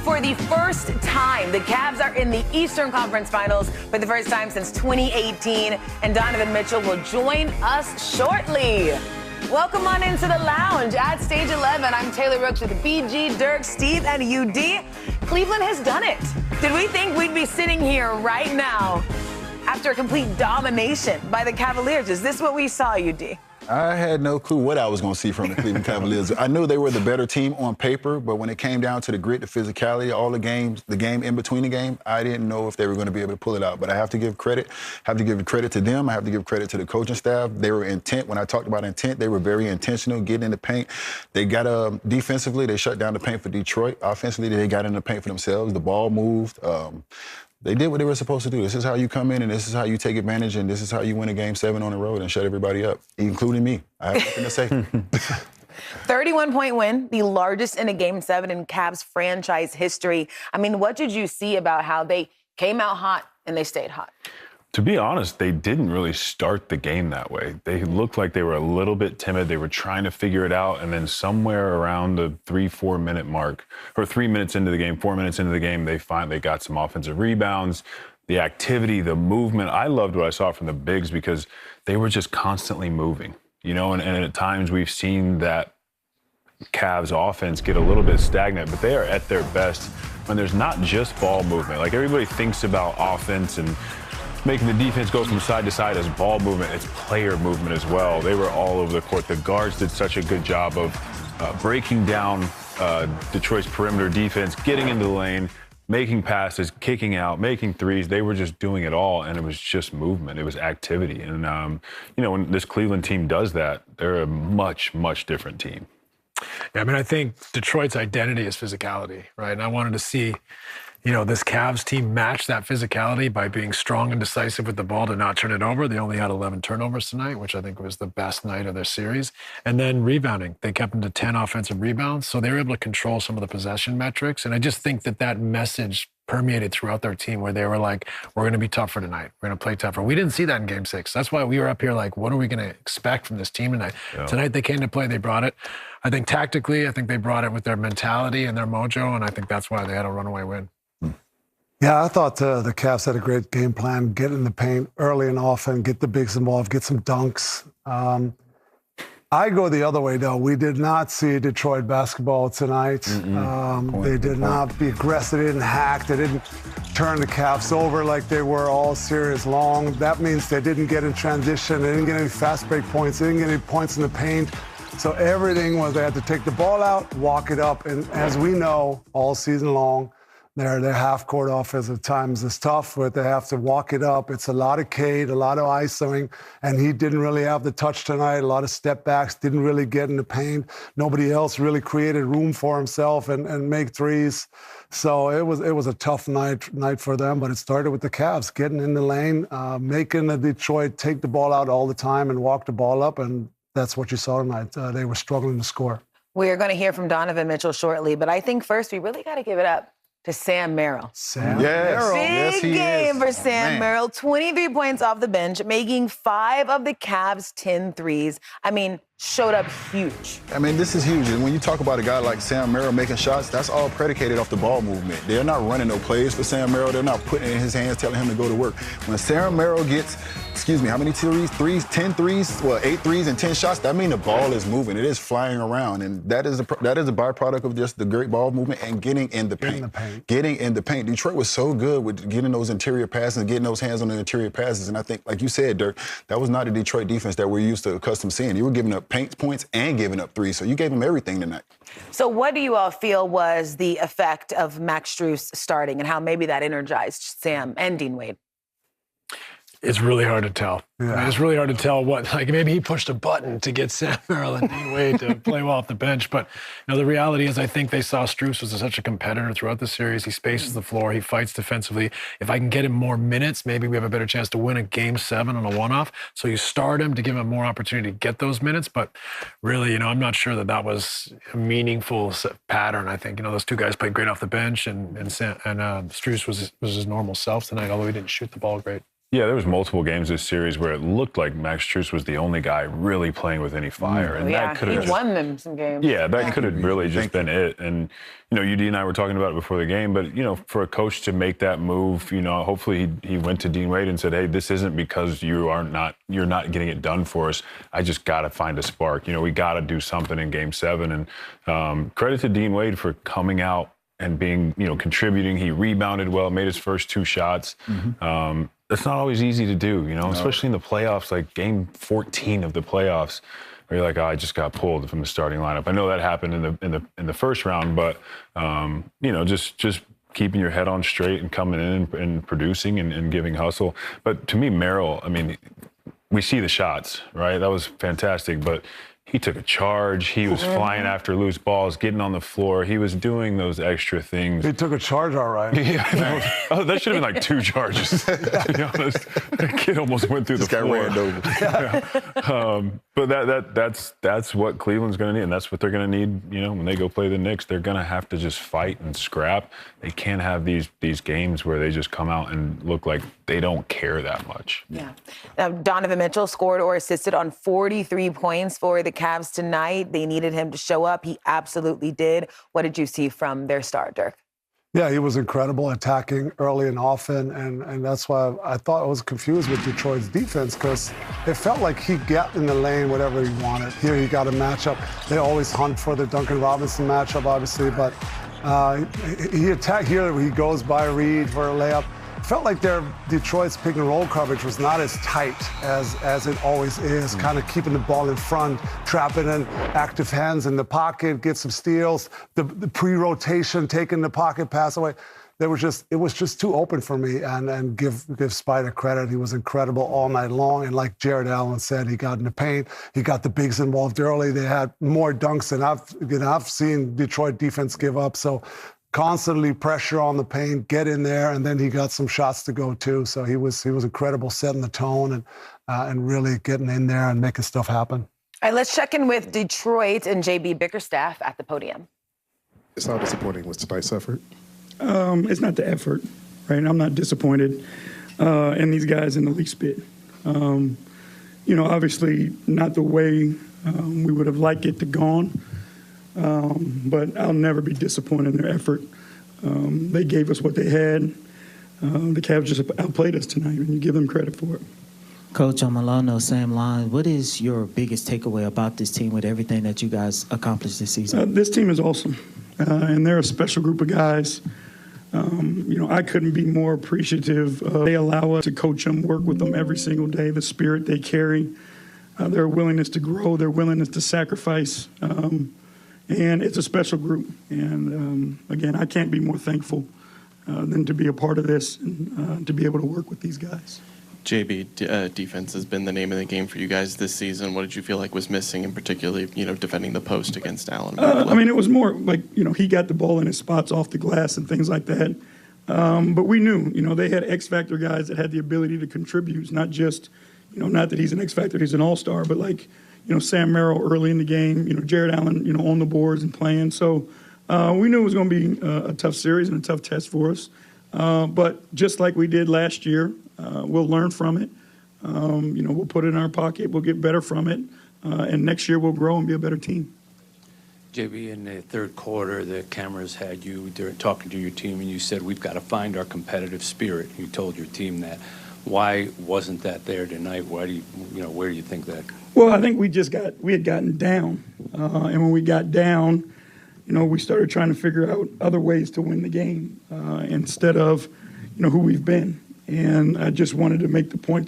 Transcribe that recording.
For the first time, the Cavs are in the Eastern Conference Finals for the first time since 2018, and Donovan Mitchell will join us shortly. Welcome on into the lounge at Stage 11. I'm Taylor Rooks with BG, Dirk, Steve, and UD. Cleveland has done it. Did we think we'd be sitting here right now after a complete domination by the Cavaliers? Is this what we saw, UD? I had no clue what I was going to see from the Cleveland Cavaliers. I knew they were the better team on paper, but when it came down to the grit, the physicality, all the game in between the game, I didn't know if they were going to be able to pull it out. But I have to give credit. I have to give credit to them. I have to give credit to the coaching staff. They were intent. When I talked about intent, they were very intentional, getting in the paint. They got defensively, they shut down the paint for Detroit. Offensively, they got in the paint for themselves. The ball moved. They did what they were supposed to do. This is how you come in, and this is how you take advantage, and this is how you win a Game 7 on the road and shut everybody up, including me. I have nothing to say. 31-point win, the largest in a Game 7 in Cavs franchise history. I mean, what did you see about how they came out hot and they stayed hot? To be honest, they didn't really start the game that way. They looked like they were a little bit timid. They were trying to figure it out. And then somewhere around the 3-4 minute mark, or 3 minutes into the game, 4 minutes into the game, they finally got some offensive rebounds, the activity, the movement. I loved what I saw from the bigs because they were just constantly moving, you know, and at times we've seen that Cavs offense get a little bit stagnant, but they are at their best when there's not just ball movement. Like everybody thinks about offense and making the defense go from side to side as ball movement. It's player movement as well. They were all over the court. The guards did such a good job of breaking down Detroit's perimeter defense, getting into the lane, making passes, kicking out, making threes. They were just doing it all, and it was just movement. It was activity. And, you know, when this Cleveland team does that, they're a much, much different team. Yeah, I mean, I think Detroit's identity is physicality, right? And I wanted to see, you know, this Cavs team match that physicality by being strong and decisive with the ball to not turn it over. They only had 11 turnovers tonight, which I think was the best night of their series. And then rebounding. They kept them to 10 offensive rebounds, so they were able to control some of the possession metrics. And I just think that message permeated throughout their team where they were like, we're going to be tougher tonight. We're going to play tougher. We didn't see that in Game 6. That's why we were up here like, what are we going to expect from this team tonight? Yeah. Tonight they came to play. They brought it. I think tactically, I think they brought it with their mentality and their mojo, and I think that's why they had a runaway win. Yeah, I thought the Cavs had a great game plan, get in the paint early and often, get the bigs involved, get some dunks. I go the other way, though. We did not see Detroit basketball tonight. They did not be aggressive. They didn't hack. They didn't turn the Cavs over like they were all series long. That means they didn't get in transition. They didn't get any fast break points. They didn't get any points in the paint. So everything was they had to take the ball out, walk it up. And as we know, all season long, their half-court offense at times is tough, but they have to walk it up. It's a lot of Cade, a lot of isoing, and he didn't really have the touch tonight. A lot of step backs, didn't really get in the paint. Nobody else really created room for himself and make threes. So it was a tough night for them, but it started with the Cavs getting in the lane, making the Detroit take the ball out all the time and walk the ball up, and that's what you saw tonight. They were struggling to score. We're going to hear from Donovan Mitchell shortly, but I think first we really got to give it up to Sam Merrill. Merrill. Big game for Sam Merrill. 23 points off the bench, making 5 of the Cavs' 10 threes. I mean, showed up huge. I mean, this is huge. And when you talk about a guy like Sam Merrill making shots, that's all predicated off the ball movement. They're not running no plays for Sam Merrill. They're not putting it in his hands, telling him to go to work. When Sam Merrill gets, how many threes? 10 threes? Well, 8 threes and 10 shots. That means the ball is moving. It is flying around. And that is a byproduct of just the great ball movement and getting in the paint. Getting in the paint. Detroit was so good with getting those interior passes and getting those hands on the interior passes. And I think, like you said, Dirk, that was not a Detroit defense that we're used to accustomed seeing. You were giving up paint points and giving up threes. So you gave them everything tonight. So what do you all feel was the effect of Max Strus starting and how maybe that energized Sam and Dean Wade? It's really hard to tell. Yeah. I mean, it's really hard to tell what, like maybe he pushed a button to get Sam Merrill and Dean Wade to play well off the bench. But, you know, the reality is I think they saw Strus was such a competitor throughout the series. He spaces the floor. He fights defensively. If I can get him more minutes, maybe we have a better chance to win a Game 7 on a one-off. So you start him to give him more opportunity to get those minutes. But really, you know, I'm not sure that was a meaningful pattern. I think, you know, those two guys played great off the bench and Strus was his normal self tonight, although he didn't shoot the ball great. Yeah, there was multiple games this series where it looked like Max Strus was the only guy really playing with any fire, and that could have won them some games. Yeah, that could have really just been it. And UD and I were talking about it before the game, but for a coach to make that move, hopefully he went to Dean Wade and said, "Hey, this isn't because you're not getting it done for us. I just got to find a spark. We got to do something in Game 7." And credit to Dean Wade for coming out and being contributing. He rebounded well, made his first 2 shots. That's not always easy to do, especially in the playoffs, like Game 14 of the playoffs, where you're like, "Oh, I just got pulled from the starting lineup." I know that happened in the first round, but just keeping your head on straight and coming in and producing and giving hustle. But to me, Merrill, we see the shots, right? That was fantastic, but he took a charge. He was flying after loose balls, getting on the floor. He was doing those extra things. He took a charge, all right. Yeah, that should have been like 2 charges, to be honest. That kid almost went through the floor. Ran over. But that's what Cleveland's going to need, and that's what they're going to need. When they go play the Knicks, they're going to have to just fight and scrap. They can't have these games where they just come out and look like they don't care that much. Yeah. Now, Donovan Mitchell scored or assisted on 43 points for the Cavs tonight. They needed him to show up. He absolutely did. What did you see from their star, Dirk? Yeah, he was incredible attacking early and often, and that's why I thought I was confused with Detroit's defense, because it felt like he got in the lane whatever he wanted. Here he got a matchup. They always hunt for the Duncan Robinson matchup, obviously, but he attacked here. He goes by Reed for a layup. Felt like Detroit's pick and roll coverage was not as tight as it always is, kind of keeping the ball in front, trapping in active hands in the pocket, get some steals, the pre-rotation, taking the pocket pass away. It was just too open for me, and give Spider credit. He was incredible all night long, and like Jared Allen said, he got in the paint. He got the bigs involved early. They had more dunks than I've seen Detroit defense give up. So constantly pressure on the paint, get in there, and then he got some shots to go too. So he was incredible, setting the tone and really getting in there and making stuff happen. All right, let's check in with Detroit and JB Bickerstaff at the podium. It's how disappointing was tonight's effort? It's not the effort, right? I'm not disappointed in these guys in the least bit. Obviously not the way we would have liked it to gone. But I'll never be disappointed in their effort. They gave us what they had. The Cavs just outplayed us tonight, and you give them credit for it. Coach, I'm along those same lines. What is your biggest takeaway about this team with everything that you guys accomplished this season? This team is awesome, and they're a special group of guys. I couldn't be more appreciative. They allow us to coach them, work with them every single day, the spirit they carry, their willingness to grow, their willingness to sacrifice. And it's a special group. And, again, I can't be more thankful than to be a part of this and to be able to work with these guys. JB, defense has been the name of the game for you guys this season. What did you feel like was missing, and particularly, defending the post against Allen? It was more like, he got the ball in his spots off the glass and things like that. But we knew, they had X-Factor guys that had the ability to contribute, not just, not that he's an X-Factor, he's an all-star, but like, Sam Merrill early in the game, Jared Allen, on the boards and playing. So we knew it was going to be a tough series and a tough test for us. But just like we did last year, we'll learn from it. We'll put it in our pocket. We'll get better from it. And next year we'll grow and be a better team. JB, in the third quarter, the cameras had you talking to your team, and you said, "We've got to find our competitive spirit." You told your team that. Why wasn't that there tonight? Why do where do you think that? Well, I think we had gotten down, and when we got down, we started trying to figure out other ways to win the game instead of, who we've been. And I just wanted to make the point